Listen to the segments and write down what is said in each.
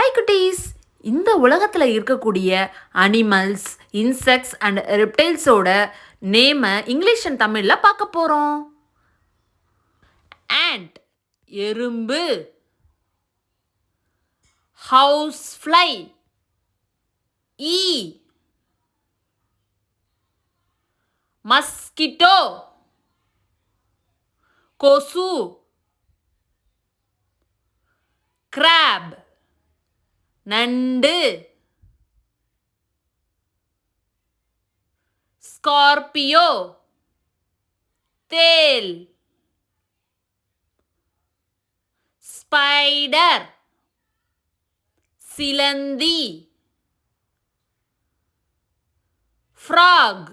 Hi குட்டீஸ்! இந்த உலகத்தில் இருக்கக்கூடிய அனிமல்ஸ், இன்செக்ட்ஸ் அண்ட் ரெப்டைல்ஸோட நேமை இங்கிலீஷ் அண்ட் தமிழில் பார்க்க போகிறோம். ஆண்ட் எறும்பு, ஹவுஸ் ஃப்ளை ஈ, மஸ்கிட்டோ கொசு, கிராப் நண்டு, ஸ்கார்பியோ தேல், ஸ்பைடர் சிலந்தி, ஃப்ராக்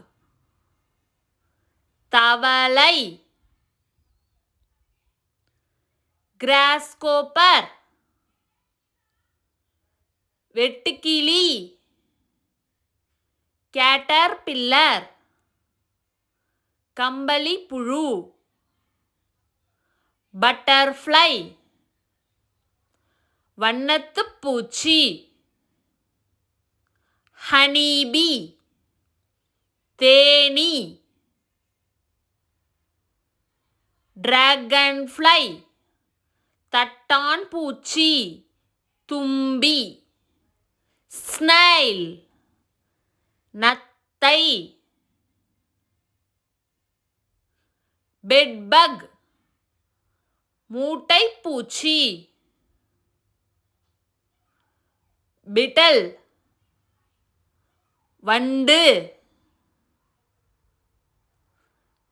தவளை, கிராஸ்கோப்பர் வெட்டுக்கிளி, கேட்டர்பில்லர் கம்பளி புழு, பட்டர்ஃப்ளை வண்ணத்துப் பூச்சி, ஹனிபி தேனீ, டிராகன்ஃப்ளை தட்டான் பூச்சி, தும்பி, ஸ்னைல் நத்தை, பெட்பக் மூட்டைப்பூச்சி, பிட்டல் வண்டு,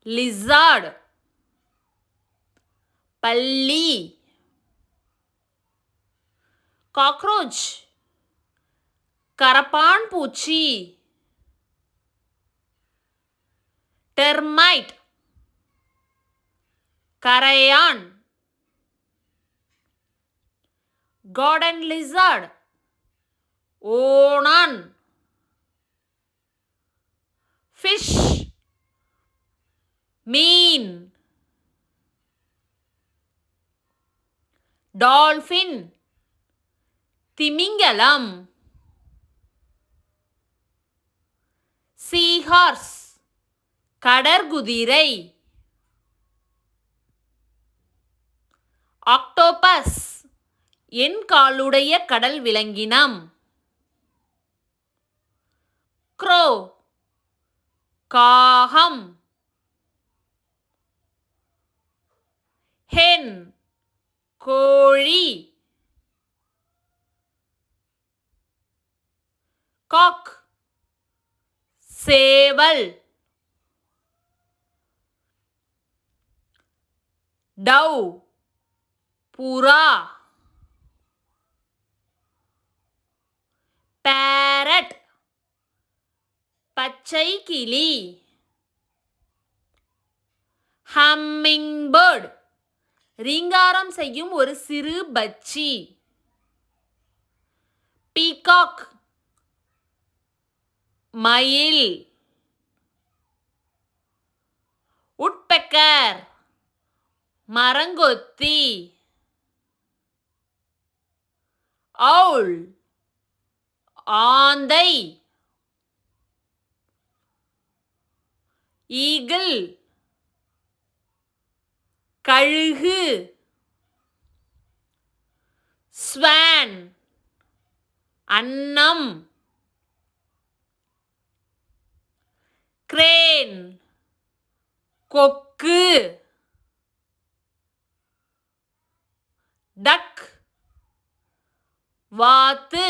லிசார்ட் பல்லி, காக்ரோச் கரப்பான் பூச்சி, டெர்மைட் கரையான், கார்டன் லிசார்ட் ஓணான், ஃபிஷ் மீன், டால்ஃபின் திமிங்கலம், சீஹார்ஸ் கடற்குதிரை, ஆக்டோபஸ் எண்காலுடைய கடல் விலங்கினம், க்ரோ காகம், ஹென் கோழி, காக் சேவல், டவ் புறா, பேரட் பச்சை கிளி, ஹம்மிங்பேர்ட் ரீங்காரம் செய்யும் ஒரு சிறு பச்சி, பீகாக் மயில், உட்பெக்கர் மரங்கொத்தி, ஔல் ஆந்தை, ஈகிள் கழுகு, ஸ்வான் அன்னம், கிரேன் கொக்கு, டக் வாத்து,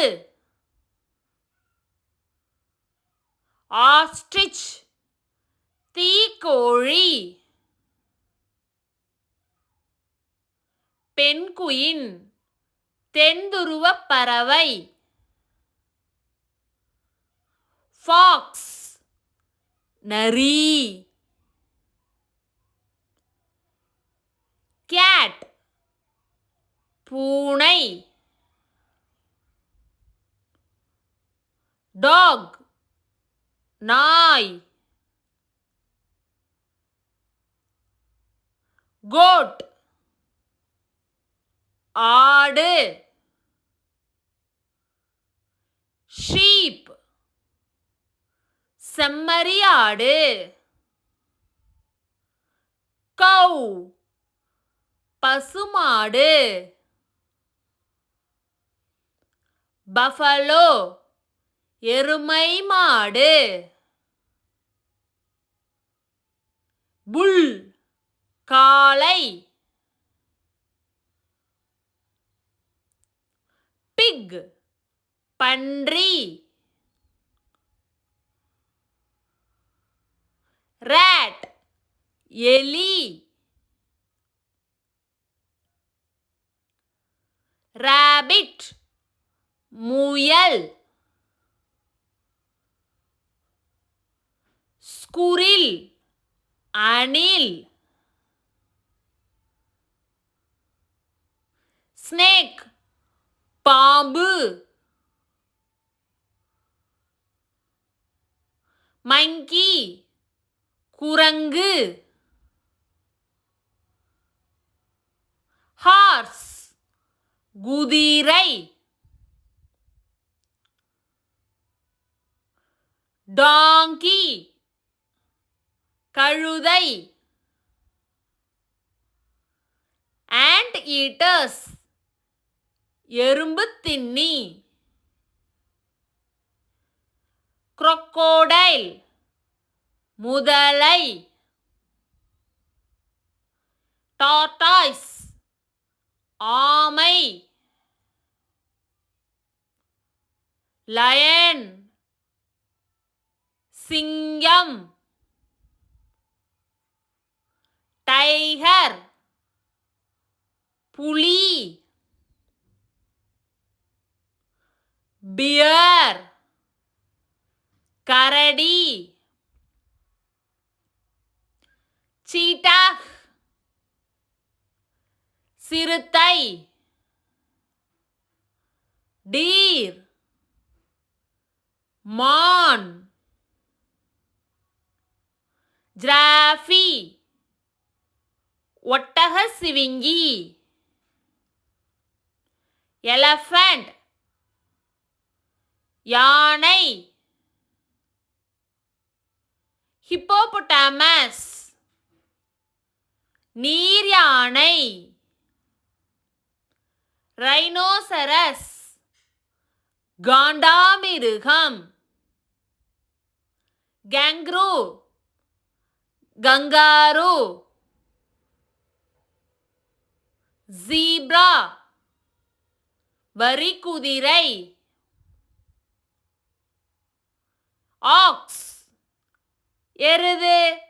ஆஸ்ட்ரிச் தீக்கோழி, பென்குயின் தென்துருவப் பறவை, ஃபாக்ஸ் நரி, கேட் பூனை, டாக் நாய், கோட் ஆடு, ஷீப் செம்மறியாடு. கவ் பசுமாடு. பஃபலோ எருமை மாடு. புல் காளை. பிக் பன்றி. ரேட் எலி. ராபிட் முயல். ஸ்குரில் அணில். ஸ்னேக் பாம்பு. மங்கி குரங்கு. ஹார்ஸ் குதிரை. டாங்கி கழுதை. ஆண்ட் ஈட்டர்ஸ் எறும்பு தின்னி. crocodile முதலை. tortoise ஆமை. lion சிங்கம். tiger புலி. bear கரடி. cheetah சிறுத்தை. deer மான். giraffe ஒட்டக சிவிங்கி. elephant யானை. hippopotamus நீர் யானை. rhinoceros காண்டாமிருகம். kangaroo kangaroo. zebra வரிக்குதிரை. ox எருது.